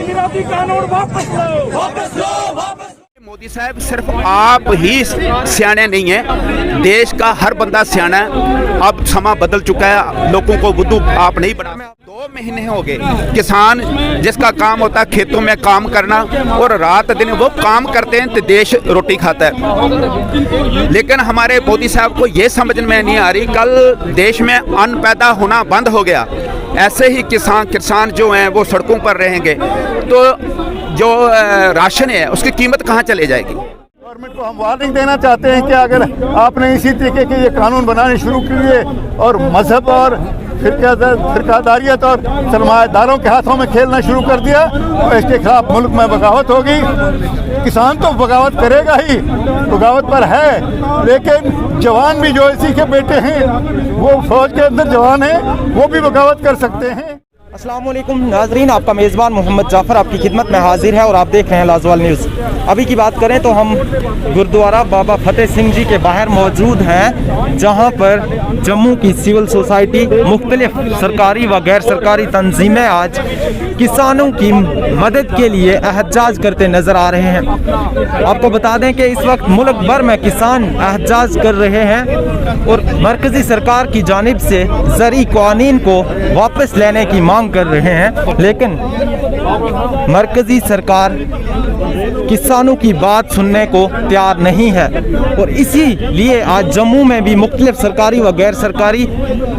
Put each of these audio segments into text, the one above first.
मीराती कानून वापस लो, वापस लो, वापस। मोदी साहब सिर्फ आप ही सियाने नहीं है, देश का हर बंदा सियाना है। अब समा बदल चुका है, लोगों को बुद्धू आप नहीं बना। 2 महीने हो गए, किसान जिसका काम होता है खेतों में काम करना और रात दिन वो काम करते हैं तो देश रोटी खाता है। लेकिन हमारे मोदी साहब को ये समझ में नहीं आ रही, कल देश में अन्न पैदा होना बंद हो गया, ऐसे ही किसान जो हैं वो सड़कों पर रहेंगे तो जो राशन है उसकी कीमत कहाँ चले जाएगी। गवर्नमेंट को हम वार्निंग देना चाहते हैं कि अगर आपने इसी तरीके के ये कानून बनाने शुरू किए और मजहब और फिरकादारियत और सरमायादारों के हाथों में खेलना शुरू कर दिया तो इसके खिलाफ मुल्क में बगावत होगी। किसान तो बगावत करेगा ही, बगावत पर है, लेकिन जवान भी जो इसी के बेटे हैं वो फौज के अंदर जवान हैं, वो भी बगावत कर सकते हैं। अस्सलामुअलैकुम नाजरीन, आपका मेज़बान मोहम्मद जाफ़र आपकी खिदमत में हाजिर है और आप देख रहे हैं लाजवाल न्यूज़। अभी की बात करें तो हम गुरुद्वारा बाबा फतेह सिंह जी के बाहर मौजूद हैं, जहां पर जम्मू की सिविल सोसाइटी, मुख्तलिफ सरकारी व गैर सरकारी तंजीमें आज किसानों की मदद के लिए एहतजाज करते नज़र आ रहे हैं। आपको बता दें कि इस वक्त मुल्क भर में किसान एहतजाज कर रहे हैं और मरकज़ी सरकार की जानिब से ज़रूरी कानून को वापस लेने की मांग कर रहे हैं, लेकिन मरकजी सरकार किसानों की बात सुनने को तैयार नहीं है और इसीलिए आज जम्मू में भी मुख्तलिफ सरकारी व गैर सरकारी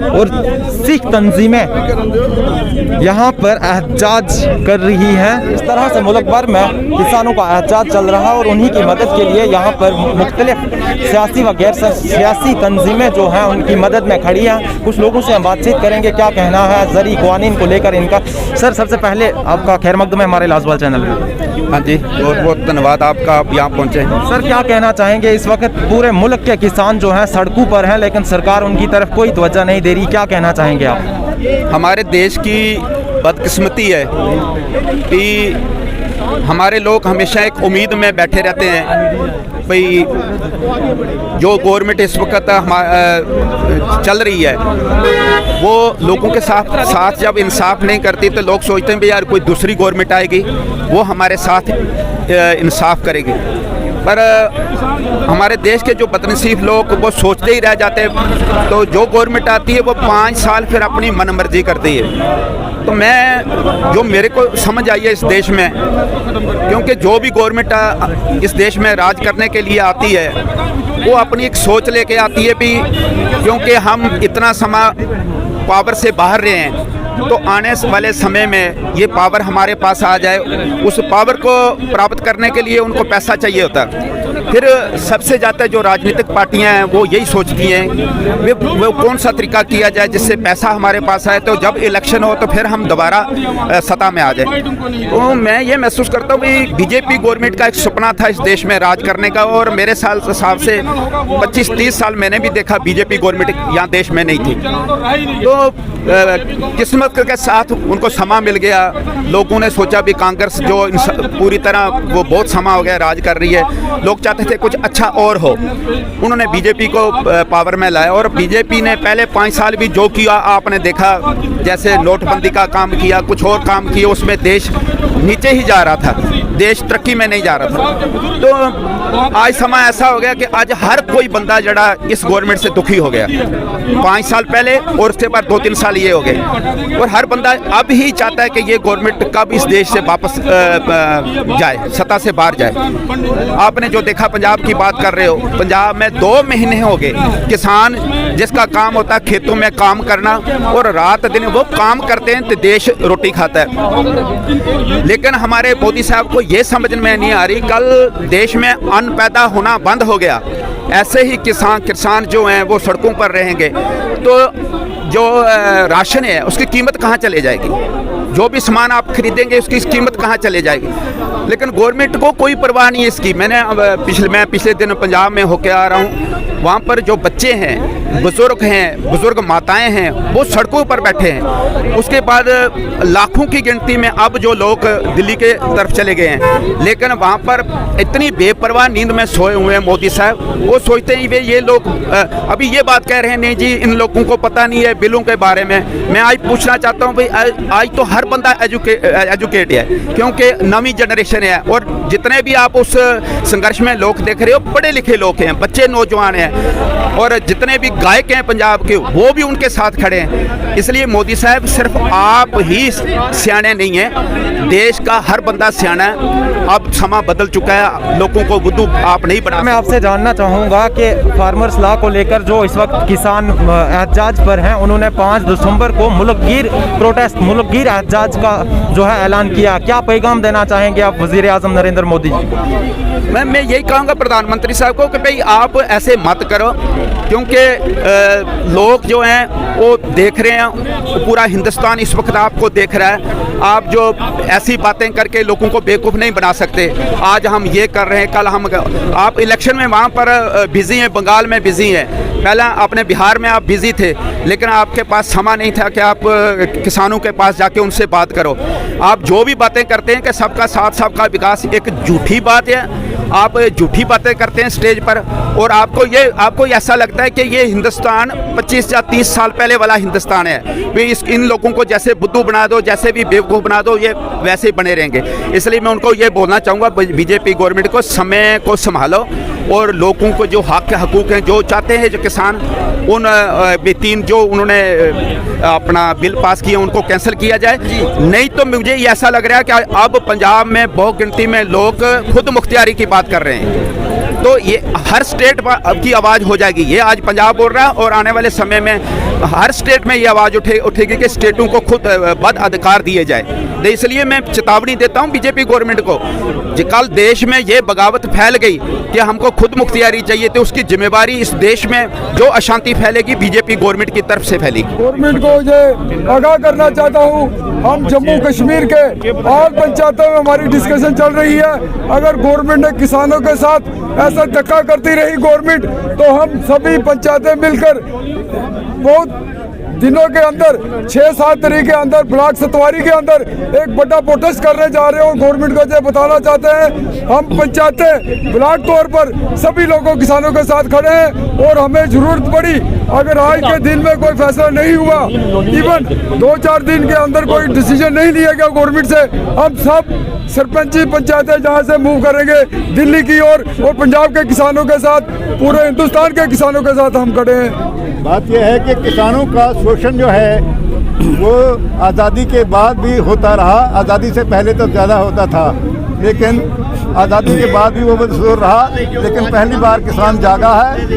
और सिख तंजीमें यहाँ पर एहतजाज कर रही हैं। इस तरह से मुल्क भर में किसानों का एहतजाज चल रहा है और उन्हीं की मदद के लिए यहाँ पर मुख्तलिफ सियासी व गैर सियासी तंजीमें जो हैं उनकी मदद में खड़ी हैं। कुछ लोगों से हम बातचीत करेंगे क्या कहना है ज़रूरी कानून को लेकर इनका। सर, सबसे पहले आपका खैर मकदम है हमारे लाजवाल चैनल में। हाँ जी, बहुत बहुत धन्यवाद आपका, आप यहाँ पहुँचे। सर, क्या कहना चाहेंगे, इस वक्त पूरे मुल्क के किसान जो हैं सड़कों पर हैं लेकिन सरकार उनकी तरफ कोई तवज्जो नहीं दे रही, क्या कहना चाहेंगे आप? हमारे देश की बदकिस्मती है कि हमारे लोग हमेशा एक उम्मीद में बैठे रहते हैं भाई जो गवर्नमेंट इस वक्त चल रही है वो लोगों के साथ जब इंसाफ नहीं करती तो लोग सोचते हैं भाई यार कोई दूसरी गवर्नमेंट आएगी वो हमारे साथ इंसाफ करेगी। पर हमारे देश के जो बदनसीब लोग वो सोचते ही रह जाते हैं, तो जो गवर्नमेंट आती है वो 5 साल फिर अपनी मनमर्जी करती है। तो मैं जो मेरे को समझ आई है इस देश में, क्योंकि जो भी गवर्नमेंट इस देश में राज करने के लिए आती है वो अपनी एक सोच लेके आती है भी, क्योंकि हम इतना समय पावर से बाहर रहे हैं तो आने वाले समय में ये पावर हमारे पास आ जाए, उस पावर को प्राप्त करने के लिए उनको पैसा चाहिए होता है। फिर सबसे ज़्यादा जो राजनीतिक पार्टियां हैं वो यही सोचती हैं वो कौन सा तरीका किया जाए जिससे पैसा हमारे पास आए, तो जब इलेक्शन हो तो फिर हम दोबारा सत्ता में आ जाए। तो मैं ये महसूस करता हूँ कि बीजेपी गवर्नमेंट का एक सपना था इस देश में राज करने का, और मेरे हिसाब से 25-30 साल मैंने भी देखा बीजेपी गवर्नमेंट यहाँ देश में नहीं थी। तो किस्मत के साथ उनको समा मिल गया, लोगों ने सोचा भी कांग्रेस जो पूरी तरह वो बहुत समा हो गया राज कर रही है, लोग चाहते थे कुछ अच्छा और हो, उन्होंने बीजेपी को पावर में लाया। और बीजेपी ने पहले 5 साल भी जो किया आपने देखा, जैसे नोटबंदी का काम किया, कुछ और काम किए, उसमें देश नीचे ही जा रहा था, देश तरक्की में नहीं जा रहा था। तो आज समय ऐसा हो गया कि आज हर कोई बंदा जड़ा इस गवर्नमेंट से दुखी हो गया। 5 साल पहले और उसके बाद 2-3 साल ये हो गए, और हर बंदा अब ही चाहता है कि ये गवर्नमेंट कब इस देश से वापस जाए, सत्ता से बाहर जाए। आपने जो देखा पंजाब की बात कर रहे हो, पंजाब में 2 महीने हो गए, किसान जिसका काम होता है खेतों में काम करना और रात दिन वो काम करते हैं तो देश रोटी खाता है। लेकिन हमारे मोदी साहब को ये समझ में नहीं आ रही, कल देश में अन्न पैदा होना बंद हो गया, ऐसे ही किसान जो हैं वो सड़कों पर रहेंगे तो जो राशन है उसकी कीमत कहाँ चले जाएगी, जो भी सामान आप खरीदेंगे उसकी कीमत कहाँ चले जाएगी। लेकिन गवर्नमेंट को कोई परवाह नहीं है इसकी। मैं पिछले दिन पंजाब में होके आ रहा हूँ, वहाँ पर जो बच्चे हैं बुजुर्ग हैं, बुजुर्ग माताएं हैं, वो सड़कों पर बैठे हैं। उसके बाद लाखों की गिनती में अब जो लोग दिल्ली के तरफ चले गए हैं, लेकिन वहाँ पर इतनी बेपरवाह नींद में सोए हुए हैं मोदी साहब। वो सोचते हैं वे ये लोग अभी ये बात कह रहे हैं, नहीं जी इन लोगों को पता नहीं है बिलों के बारे में। मैं आज पूछना चाहता हूँ भाई, आज तो हर बंदा एजुकेट है, क्योंकि नवी जनरेशन है, और जितने भी आप उस संघर्ष में लोग देख रहे हो पढ़े लिखे लोग हैं, बच्चे नौजवान हैं, और जितने भी गायक हैं पंजाब के वो भी उनके साथ खड़े हैं। इसलिए मोदी साहब सिर्फ आप ही सियाने नहीं हैं, देश का हर बंदा सियाना है। अब समा बदल चुका है, लोगों को बुद्धू आप नहीं बना। मैं आपसे जानना चाहूँगा कि फार्मर्स लॉ को लेकर जो इस वक्त किसान एहतजाज पर हैं, उन्होंने 5 दिसंबर को मुल्कगीर प्रोटेस्ट, मुल्कगीर एहतजाज का जो है ऐलान किया। क्या पैगाम देना चाहेंगे आप वज़ीर आज़म नरेंद्र मोदी? मैं यही कहूँगा प्रधानमंत्री साहब को कि भाई आप ऐसे मत करो, क्योंकि लोग जो हैं वो देख रहे हैं, पूरा हिंदुस्तान इस वक्त आपको देख रहा है। आप जो ऐसी बातें करके लोगों को बेवकूफ़ नहीं बना सकते। आज हम ये कर रहे हैं, कल हम, आप इलेक्शन में वहाँ पर बिज़ी हैं, बंगाल में बिज़ी हैं, पहला अपने बिहार में आप बिज़ी थे, लेकिन आपके पास समय नहीं था कि आप किसानों के पास जाके उनसे बात करो। आप जो भी बातें करते हैं कि सबका साथ सबका विकास, एक झूठी बात है। आप झूठी बातें करते हैं स्टेज पर, और आपको ऐसा लगता है कि ये हिंदुस्तान 25 या 30 साल पहले वाला हिंदुस्तान है। वे इन लोगों को जैसे बुद्धू बना दो, जैसे भी बेवकूफ़ बना दो, ये वैसे ही बने रहेंगे। इसलिए मैं उनको ये बोलना चाहूँगा, बीजेपी गवर्नमेंट को समय को संभालो, और लोगों को जो हक हकूक़ हैं, जो चाहते हैं जो किसान, उन 3 जो उन्होंने अपना बिल पास किए उनको कैंसिल किया जाए। नहीं तो मुझे ऐसा लग रहा है कि अब पंजाब में बहुत गिनती में लोग खुद मुख्तियारी की बात कर रहे हैं, तो ये हर स्टेट की आवाज़ हो जाएगी। ये आज पंजाब बोल रहा है, और आने वाले समय में हर स्टेट में ये आवाज़ उठेगी कि स्टेटों को खुद बद अधिकार दिए जाए। तो इसलिए मैं चेतावनी देता हूँ बीजेपी गवर्नमेंट को, कल देश में ये बगावत फैल गई कि हमको खुद मुख्तियारी चाहिए, तो उसकी जिम्मेवारी इस देश में जो अशांति फैलेगी बीजेपी गवर्नमेंट की तरफ से फैलेगी। गवर्नमेंट को ये आगाह करना चाहता हूँ, हम जम्मू कश्मीर के और पंचायतों में हमारी डिस्कशन चल रही है। अगर गवर्नमेंट ने किसानों के साथ ऐसा धक्का करती रही गवर्नमेंट, तो हम सभी पंचायतें मिलकर बहुत दिनों के अंदर 6-7 तारीख के अंदर ब्लॉक सतवारी के अंदर एक बड़ा प्रोटेस्ट करने जा रहे हैं, और गवर्नमेंट को ये बताना चाहते हैं हम पंचायतें ब्लॉक तौर पर सभी लोगों किसानों के साथ खड़े हैं, और हमें जरूरत पड़ी अगर आज के दिन में कोई फैसला नहीं हुआ, इवन 2-4 दिन के अंदर कोई डिसीजन नहीं लिया गया गवर्नमेंट से, हम सब सरपंची पंचायतें जहाँ से मूव करेंगे दिल्ली की ओर, और पंजाब के किसानों के साथ, पूरे हिंदुस्तान के किसानों के साथ हम खड़े हैं। बात यह है कि किसानों का शोषण जो है वो आज़ादी के बाद भी होता रहा। आज़ादी से पहले तो ज़्यादा होता था, लेकिन आज़ादी के बाद भी वो बदसूर रहा। लेकिन पहली बार किसान जागा है,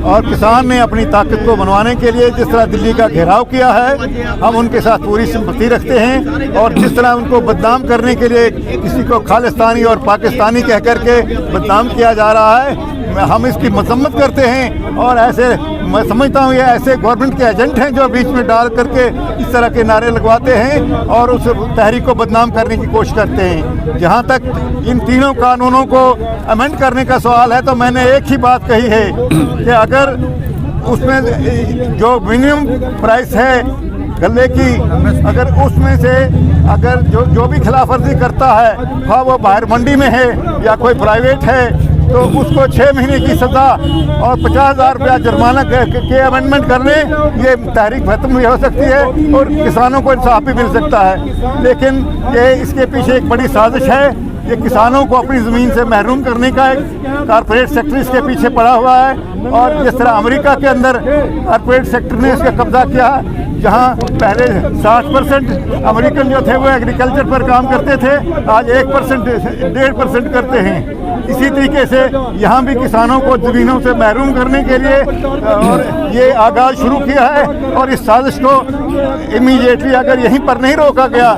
और किसान ने अपनी ताकत को मनवाने के लिए जिस तरह दिल्ली का घेराव किया है, हम उनके साथ पूरी सिंपैथी रखते हैं। और जिस तरह उनको बदनाम करने के लिए किसी को खालिस्तानी और पाकिस्तानी कह करके बदनाम किया जा रहा है, हम इसकी मजम्मत करते हैं। और ऐसे मैं समझता हूँ ये ऐसे गवर्नमेंट के एजेंट हैं जो बीच में डाल करके इस तरह के नारे लगवाते हैं और उस तहरीक को बदनाम करने की कोशिश करते हैं। जहाँ तक इन तीनों कानूनों को अमेंड करने का सवाल है, तो मैंने एक ही बात कही है कि अगर उसमें जो मिनिमम प्राइस है गले की, अगर उसमें से अगर जो भी खिलाफवर्जी करता है, हाँ वो बाहर मंडी में है या कोई प्राइवेट है, तो उसको 6 महीने की सज़ा और 50,000 रुपया जुर्माना के अमेंडमेंट करने, ये तहरीक खत्म भी हो सकती है और किसानों को इंसाफ भी मिल सकता है। लेकिन ये इसके पीछे एक बड़ी साजिश है, ये किसानों को अपनी ज़मीन से महरूम करने का एक कारपोरेट सेक्टर इसके पीछे पड़ा हुआ है। और जिस तरह अमेरिका के अंदर कारपोरेट सेक्टर ने इसका कब्जा किया, जहाँ पहले 60% अमेरिकन जो थे वो एग्रीकल्चर पर काम करते थे, आज 1% 1.5% करते हैं। इसी तरीके से यहाँ भी किसानों को ज़मीनों से महरूम करने के लिए और ये आगाज़ शुरू किया है। और इस साजिश को इमीडिएटली अगर यहीं पर नहीं रोका गया,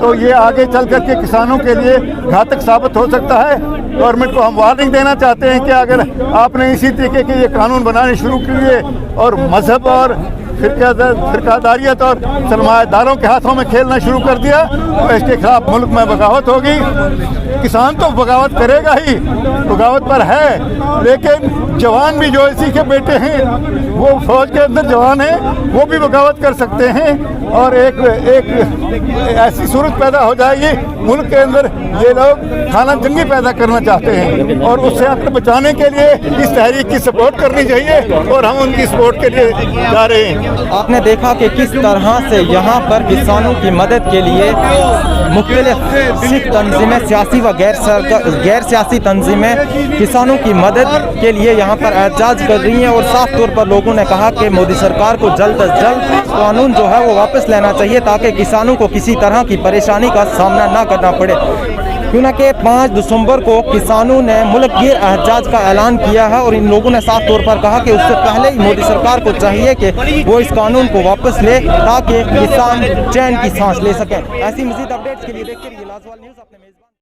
तो ये आगे चल करके किसानों के लिए घातक साबित हो सकता है। गवर्नमेंट को हम वार्निंग देना चाहते हैं कि अगर आपने इसी तरीके के ये कानून बनाने शुरू किए और मजहब और फिरकादारियत और सरमायादारों के हाथों में खेलना शुरू कर दिया तो इसके खिलाफ मुल्क में बगावत होगी। किसान तो बगावत करेगा ही, बगावत पर है, लेकिन जवान भी जो इसी के बेटे हैं, वो फौज के अंदर जवान हैं, वो भी बगावत कर सकते हैं और एक ऐसी सूरत पैदा हो जाएगी मुल्क के अंदर ये लोग खाना जंगी पैदा करना चाहते हैं और उससे अक्ल बचाने के लिए इस तहरीक की सपोर्ट करनी चाहिए और हम उनकी सपोर्ट के लिए जा रहे हैं। आपने देखा कि किस तरह से यहाँ पर किसानों की मदद के लिए मुख्तलिफ सिख तंजीमें, सियासी व गैर सियासी तंजीमें किसानों की मदद के लिए यहाँ पर एहतजाज कर रही हैं और साफ तौर पर लोगों ने कहा कि मोदी सरकार को जल्द अज जल्द कानून जो है वो वापस लेना चाहिए ताकि किसानों को किसी तरह की परेशानी का सामना ना करना पड़े। क्योंकि 5 दिसंबर को किसानों ने मुल्क गिर एहतजाज का ऐलान किया है और इन लोगों ने साफ तौर पर कहा कि उससे पहले ही मोदी सरकार को चाहिए कि वो इस कानून को वापस ले ताकि किसान चैन की सांस ले सकें। ऐसी मज़ीद अपडेट्स के लिए देखते रहिए लाजवाल न्यूज़।